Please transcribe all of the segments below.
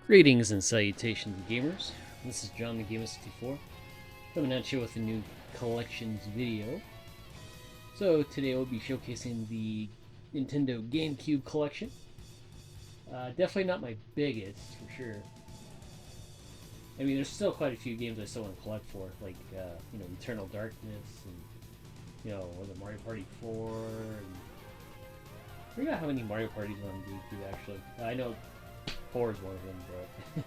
Greetings and salutations, gamers. This is John the Gamer64 coming at you with a new collections video. So today we'll be showcasing the Nintendo GameCube collection. Definitely not my biggest, for sure. I mean, there's still quite a few games I still want to collect for, like Eternal Darkness and was it Mario Party 4? And I forgot how many Mario Parties on GameCube actually. I know 4 is one of them,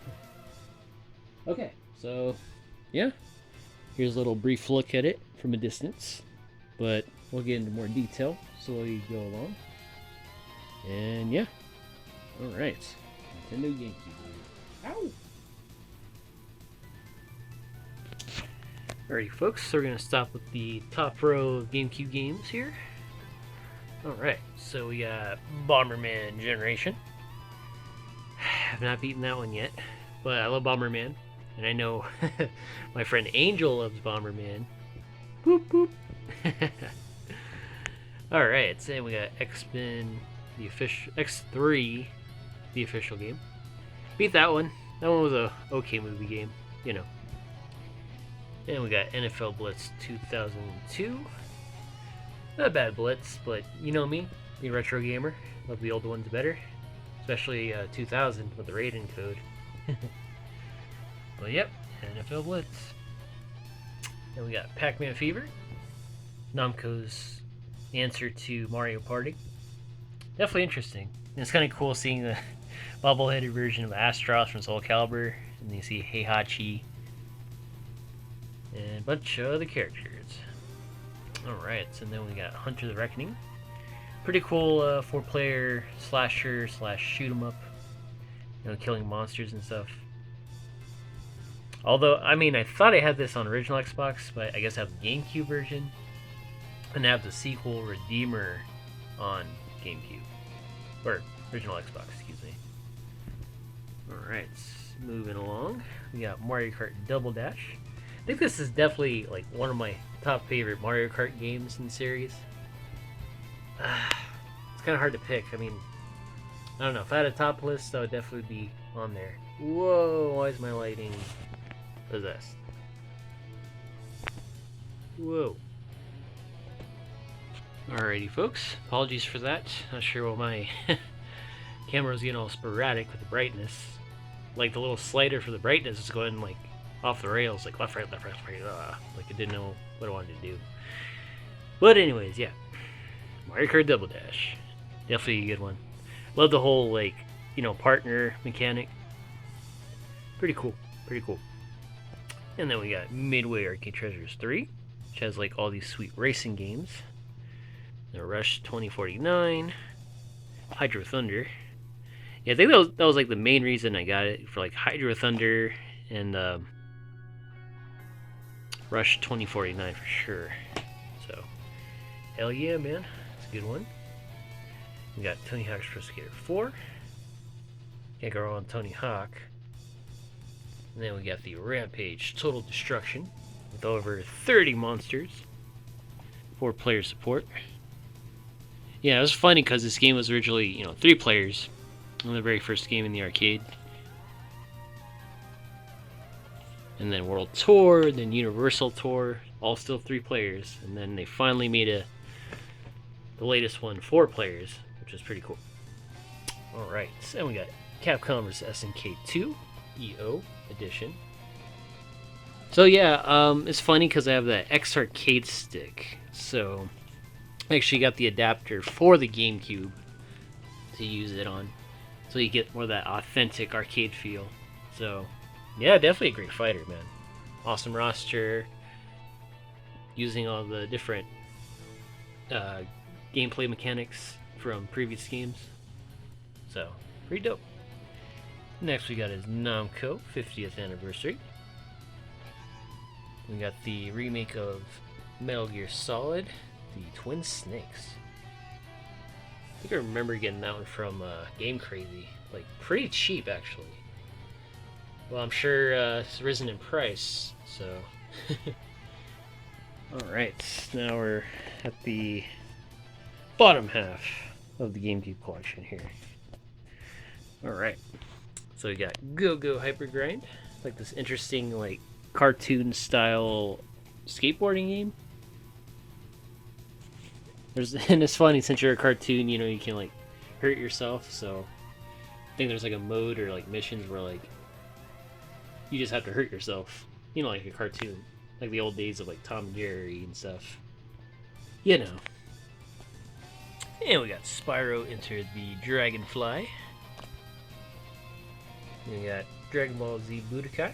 but okay, so yeah, here's a little brief look at it from a distance, but we'll get into more detail so we go along. And yeah, all right, Nintendo GameCube. Ow! Alrighty, folks, so we're gonna stop with the top row of GameCube games here. Alright, so we got Bomberman Generation. I've not beaten that one yet, but I love Bomberman, and I know my friend Angel loves Bomberman. Boop boop. All right, so then we got X-Men, the official X3, the official game. Beat that one. That one was a okay movie game, you know. And we got NFL Blitz 2002. Not a bad Blitz, but you know me, being a retro gamer, love the older ones better. Especially 2000 with the rating code. But yep, NFL Blitz. Then we got Pac-Man Fever, Namco's answer to Mario Party. Definitely interesting. And it's kind of cool seeing the bobble-headed version of Astros from Soul Calibur, and you see Heihachi and a bunch of other characters. Alright, so then we got Hunter the Reckoning. Pretty cool 4-player slasher / shoot 'em up, killing monsters and stuff. Although, I mean, I thought I had this on original Xbox, but I guess I have the GameCube version, and I have the sequel Redeemer on GameCube, or original Xbox, excuse me. All right, moving along, we got Mario Kart Double Dash. I think this is definitely like one of my top favorite Mario Kart games in the series. It's kind of hard to pick. I mean, I don't know. If I had a top list, that would definitely be on there. Whoa, why is my lighting possessed? Whoa. Alrighty, folks. Apologies for that. Not sure why my camera's getting all sporadic with the brightness. Like the little slider for the brightness is going like off the rails, like left, right, left, right, right. Like I didn't know what I wanted to do. But anyways, yeah. Mario Kart Double Dash. Definitely a good one. Love the whole, like, partner mechanic. Pretty cool. Pretty cool. And then we got Midway Arcade Treasures 3, which has, like, all these sweet racing games. The Rush 2049. Hydro Thunder. Yeah, I think that was like, the main reason I got it, for, like, Hydro Thunder and Rush 2049 for sure. So, hell yeah, man. Good one. We got Tony Hawk's Pro Skater 4. Can't go wrong with Tony Hawk. And then we got the Rampage Total Destruction with over 30 monsters. 4-player support. Yeah, it was funny because this game was originally, 3 players. On the very first game in the arcade. And then World Tour, then Universal Tour, all still 3 players. And then they finally made the latest one, 4 players, which is pretty cool. Alright, so we got Capcom vs. SNK 2 EO edition. So yeah, it's funny because I have the X Arcade stick. So I actually got the adapter for the GameCube to use it on. So you get more of that authentic arcade feel. So yeah, definitely a great fighter, man. Awesome roster. Using all the different gameplay mechanics from previous games. So, pretty dope. Next we got is Namco 50th anniversary. We got the remake of Metal Gear Solid, the Twin Snakes. I think I remember getting that one from Game Crazy. Like, pretty cheap actually. Well, I'm sure it's risen in price, so. Alright, now we're at the bottom half of the GameCube collection here. Alright. So we got Go Go Hyper Grind, like this interesting like cartoon style skateboarding game. And it's funny since you're a cartoon, you know, you can like hurt yourself. So I think there's like a mode or like missions where like you just have to hurt yourself, you know, like a cartoon, like the old days of like Tom and Jerry and stuff, you know. And we got Spyro Enter the Dragonfly. And we got Dragon Ball Z Budokai.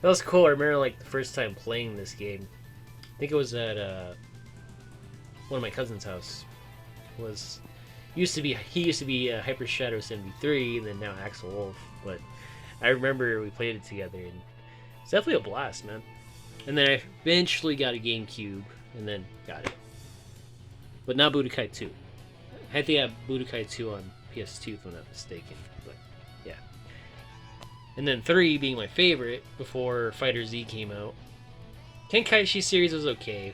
That was cool. I remember like the first time playing this game. I think it was at one of my cousin's house. He used to be Hyper Shadow 73, and then now Axel Wolf. But I remember we played it together, and it's definitely a blast, man. And then I eventually got a GameCube, and then got it. But not Budokai 2. I think I have Budokai 2 on PS2, if I'm not mistaken. But yeah. And then 3 being my favorite before Fighter Z came out. Tenkaichi series was okay.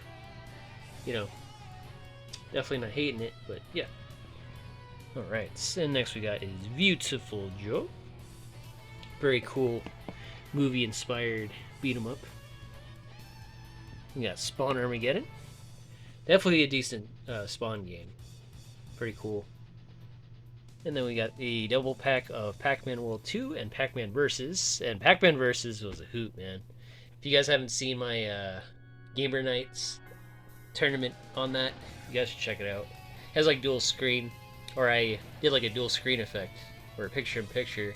You know, definitely not hating it, but yeah. Alright, and next we got is Beautiful Joe. Very cool movie-inspired beat-em-up. We got Spawn Armageddon. Definitely a decent Spawn game. Pretty cool. And then we got a double pack of Pac-Man World 2 and Pac-Man Versus. And Pac-Man Versus was a hoot, man. If you guys haven't seen my Gamer Nights tournament on that, you guys should check it out. It has like dual screen, or I did like a dual screen effect, or picture-in-picture,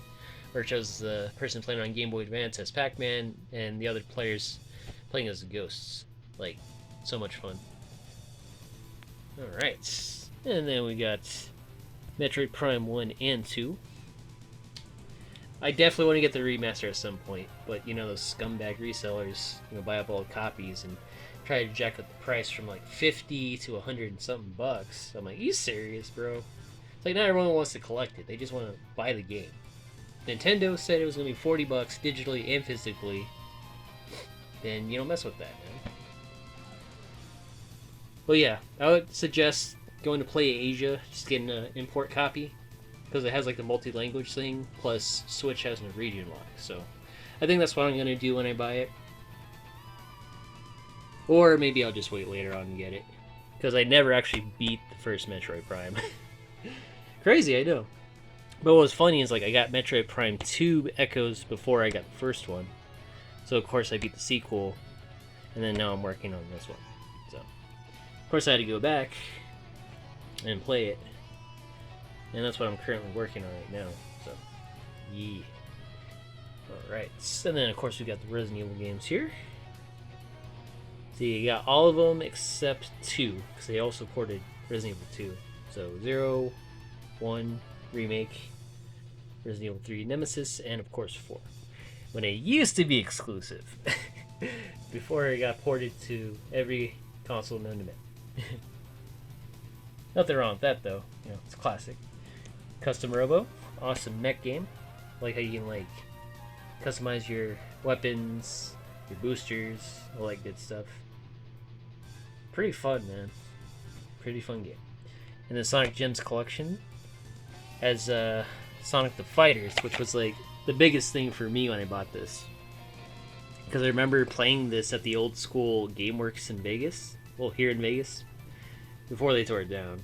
where it shows the person playing on Game Boy Advance as Pac-Man and the other players playing as the ghosts. Like, so much fun. Alright, and then we got Metroid Prime 1 and 2. I definitely want to get the remaster at some point, but you know, those scumbag resellers, you know, buy up all the copies and try to jack up the price from like 50 to 100 and something bucks. I'm like, you serious, bro? It's like not everyone wants to collect it, they just want to buy the game. Nintendo said it was going to be 40 bucks digitally and physically. Then you don't mess with that, man. Well, yeah, I would suggest going to Play Asia, just getting an import copy, because it has like the multi-language thing, plus Switch has no region lock. So I think that's what I'm going to do when I buy it. Or maybe I'll just wait later on and get it, because I never actually beat the first Metroid Prime. Crazy, I know. But what was funny is like I got Metroid Prime 2 Echoes before I got the first one. So of course I beat the sequel, and then now I'm working on this one. So of course I had to go back and play it, and that's what I'm currently working on right now. So yeah. Alright, and then of course we got the Resident Evil games here. So you got all of them except 2, because they also ported Resident Evil 2. So 0, 1, Remake, Resident Evil 3 Nemesis, and of course 4. When it used to be exclusive. Before it got ported to every console known to man. Nothing wrong with that though. You know, it's classic. Custom Robo, awesome mech game. Like how you can like customize your weapons, your boosters, all that good stuff. Pretty fun, man. Pretty fun game. And the Sonic Gems collection has Sonic the Fighters, which was like the biggest thing for me when I bought this. Because I remember playing this at the old school GameWorks in Vegas. Well, here in Vegas. Before they tore it down.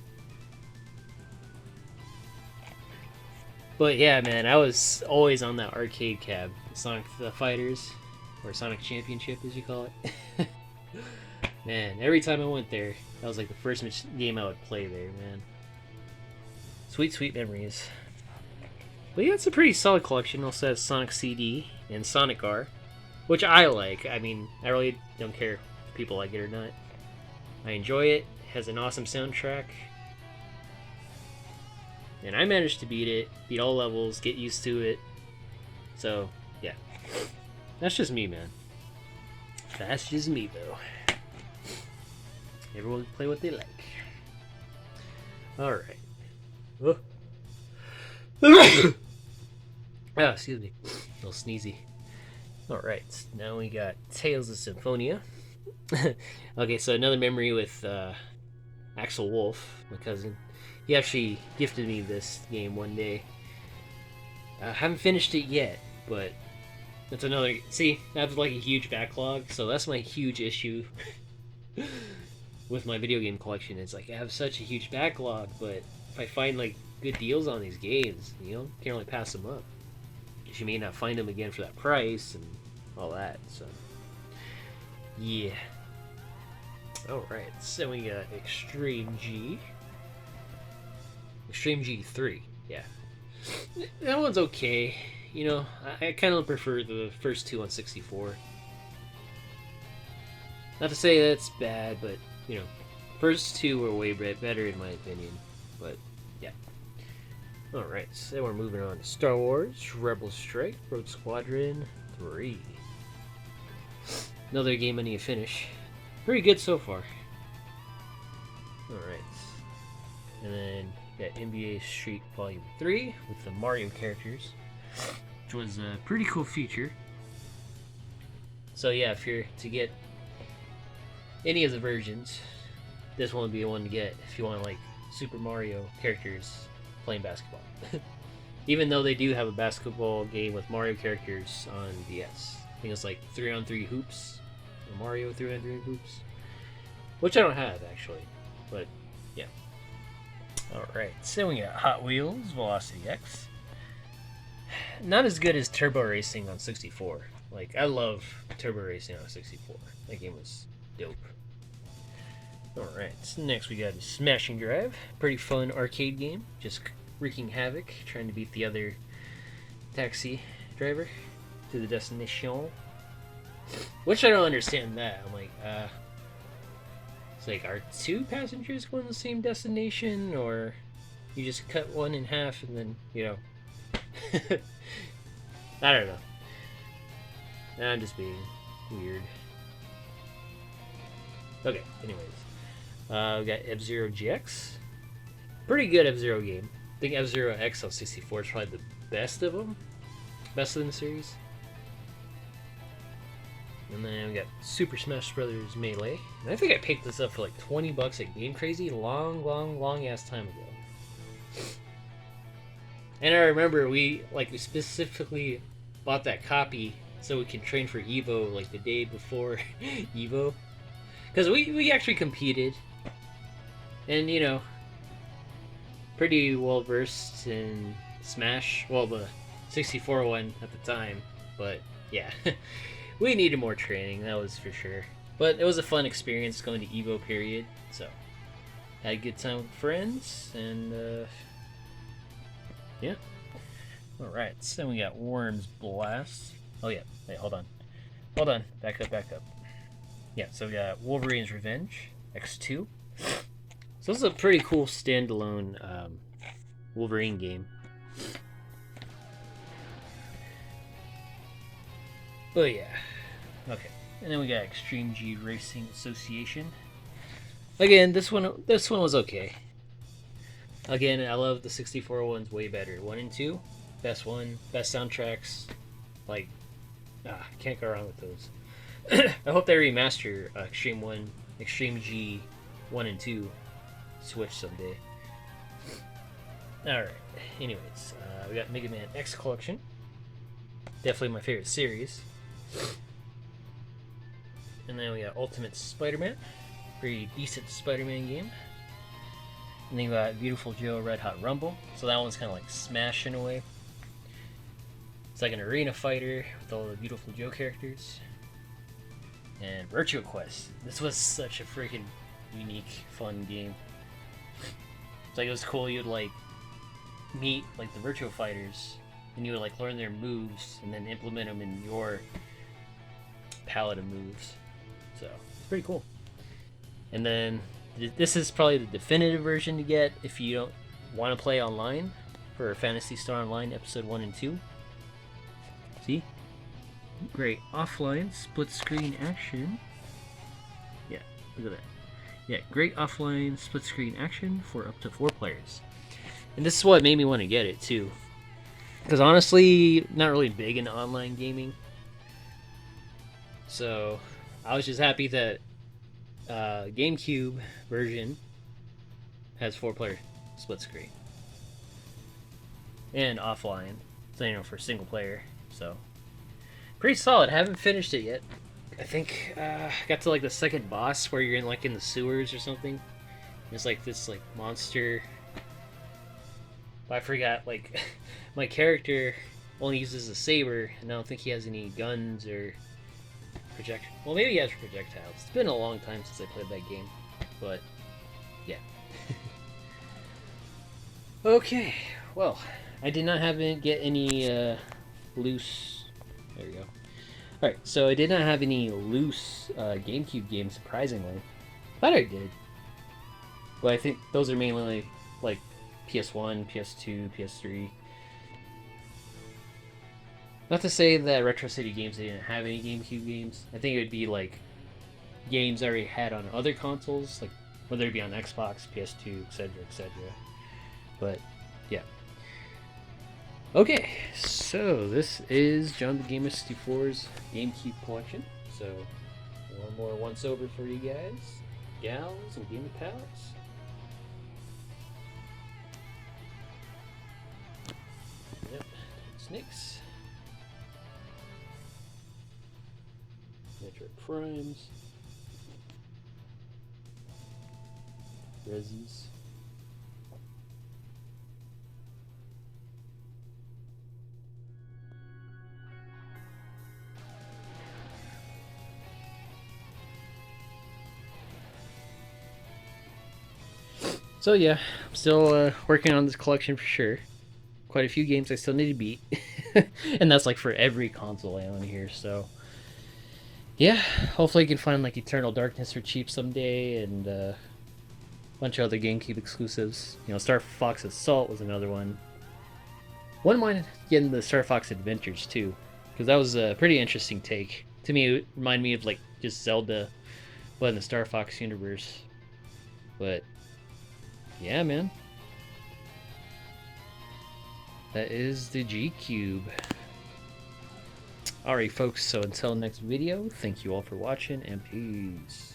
But yeah, man, I was always on that arcade cab. Sonic the Fighters. Or Sonic Championship, as you call it. Man, every time I went there, that was like the first game I would play there, man. Sweet, sweet memories. But yeah, it's a pretty solid collection. Also has Sonic CD and Sonic R, which I like. I mean, I really don't care if people like it or not. I enjoy it. It has an awesome soundtrack. And I managed to beat it, beat all levels, get used to it. So, yeah. That's just me, man. That's just me, though. Everyone can play what they like. Alright. Oh. Oh, excuse me. A little sneezy. Alright, now we got Tales of Symphonia. Okay, so another memory with Axel Wolf, my cousin. He actually gifted me this game one day. I haven't finished it yet, but that's another. See, I have like a huge backlog, so that's my huge issue with my video game collection. It's like I have such a huge backlog, but if I find like good deals on these games, can't really pass them up. You may not find them again for that price and all that. So, yeah. All right, so we got Extreme G. Extreme G3, yeah. That one's okay. I kind of prefer the first two on 64. Not to say that's bad, but, first two were way better in my opinion. But, yeah. Alright, so we're moving on to Star Wars, Rebel Strike, Rogue Squadron 3. Another game I need to finish. Pretty good so far. Alright. And then got NBA Street Volume 3 with the Mario characters, which was a pretty cool feature. So yeah, if you're to get any of the versions, this one would be the one to get if you want like Super Mario characters playing basketball. Even though they do have a basketball game with Mario characters on DS. I think it's like 3-on-3 hoops. Or Mario 3-on-3 hoops. Which I don't have actually. But yeah. Alright, so we got Hot Wheels Velocity X. Not as good as Turbo Racing on 64. Like, I love Turbo Racing on 64. That game was dope. Alright, so next we got Smash and Drive. Pretty fun arcade game. Just wreaking havoc, trying to beat the other taxi driver to the destination. Which I don't understand that. I'm like, it's like, are two passengers going to the same destination? Or you just cut one in half and then, I don't know. I'm just being weird. Okay, anyways. We got F-Zero GX. Pretty good F-Zero game. I think F-Zero X on 64 is probably the best of them. Best of the series. And then we got Super Smash Bros. Melee. And I think I picked this up for like $20 at Game Crazy long ass time ago. And I remember we specifically bought that copy so we can train for Evo like the day before Evo. Because we actually competed. And, pretty well versed in Smash. Well, the 64 one at the time. But, yeah. We needed more training, that was for sure. But it was a fun experience going to Evo period. So, had a good time with friends. And, yeah. Alright, so we got Worms Blast. Oh, yeah. Wait, hold on. Back up. Yeah, so we got Wolverine's Revenge, X2. So this is a pretty cool standalone Wolverine game. But yeah. Okay. And then we got Extreme G Racing Association. Again, this one was okay. Again, I love the 64 ones way better. 1 and 2, best one, best soundtracks. Like, can't go wrong with those. I hope they remaster Extreme G 1 and 2 Switch someday. Alright, anyways, we got Mega Man X Collection. Definitely my favorite series. And then we got Ultimate Spider-Man. Pretty decent Spider-Man game. And then you got Beautiful Joe Red Hot Rumble. So that one's kind of like Smash in a way. It's like an arena fighter with all the Beautiful Joe characters. And Virtua Quest. This was such a freaking unique, fun game. It's like, it was cool. You'd like meet like the Virtua Fighters, and you would like learn their moves and then implement them in your palette of moves. So it's pretty cool. And then this is probably the definitive version to get if you don't want to play online for Phantasy Star Online Episode 1 and 2. See? Great offline split screen action. Yeah, look at that. Yeah, great offline split screen action for up to 4 players. And this is what made me want to get it too. Because honestly, not really big into online gaming. So I was just happy that GameCube version has 4-player split screen and offline. So, you know, for single player. So, pretty solid. Haven't finished it yet. I think I got to like the second boss where you're in like in the sewers or something. There's like this like monster. But I forgot like my character only uses a saber, and I don't think he has any guns or projectiles. Well, maybe he has projectiles. It's been a long time since I played that game, but yeah. Okay, well, I did not get any loose. There we go. All right, so I did not have any loose GameCube games, surprisingly. But I did. But I think those are mainly like PS1, PS2, PS3. Not to say that Retro City Games didn't have any GameCube games. I think it would be like games I already had on other consoles, like whether it be on Xbox, PS2, etc., etc. But yeah. Okay, so this is John the Gamer 64's GameCube collection. So one more once over for you guys, gals, and gamer pals. Yep, snakes. Metroid Primes. Resis. So yeah, I'm still working on this collection for sure. Quite a few games I still need to beat. And that's like for every console I own here, so yeah, hopefully I can find like Eternal Darkness for cheap someday, and a bunch of other GameCube exclusives. You know, Star Fox Assault was another one. Wouldn't mind getting the Star Fox Adventures too, because that was a pretty interesting take. To me, it reminded me of like just Zelda, but in the Star Fox universe. But yeah, man. That is the G-Cube. Alright, folks, so until next video, thank you all for watching, and peace.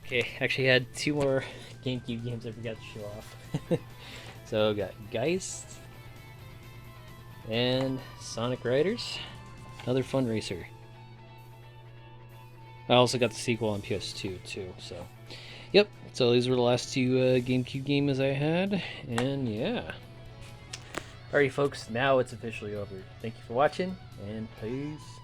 Okay, actually had two more GameCube games I forgot to show off. So, I got Geist and Sonic Riders, another fun racer. I also got the sequel on PS2 too, so yep, so these were the last two GameCube games I had, and yeah. Alright folks, now it's officially over. Thank you for watching, and peace.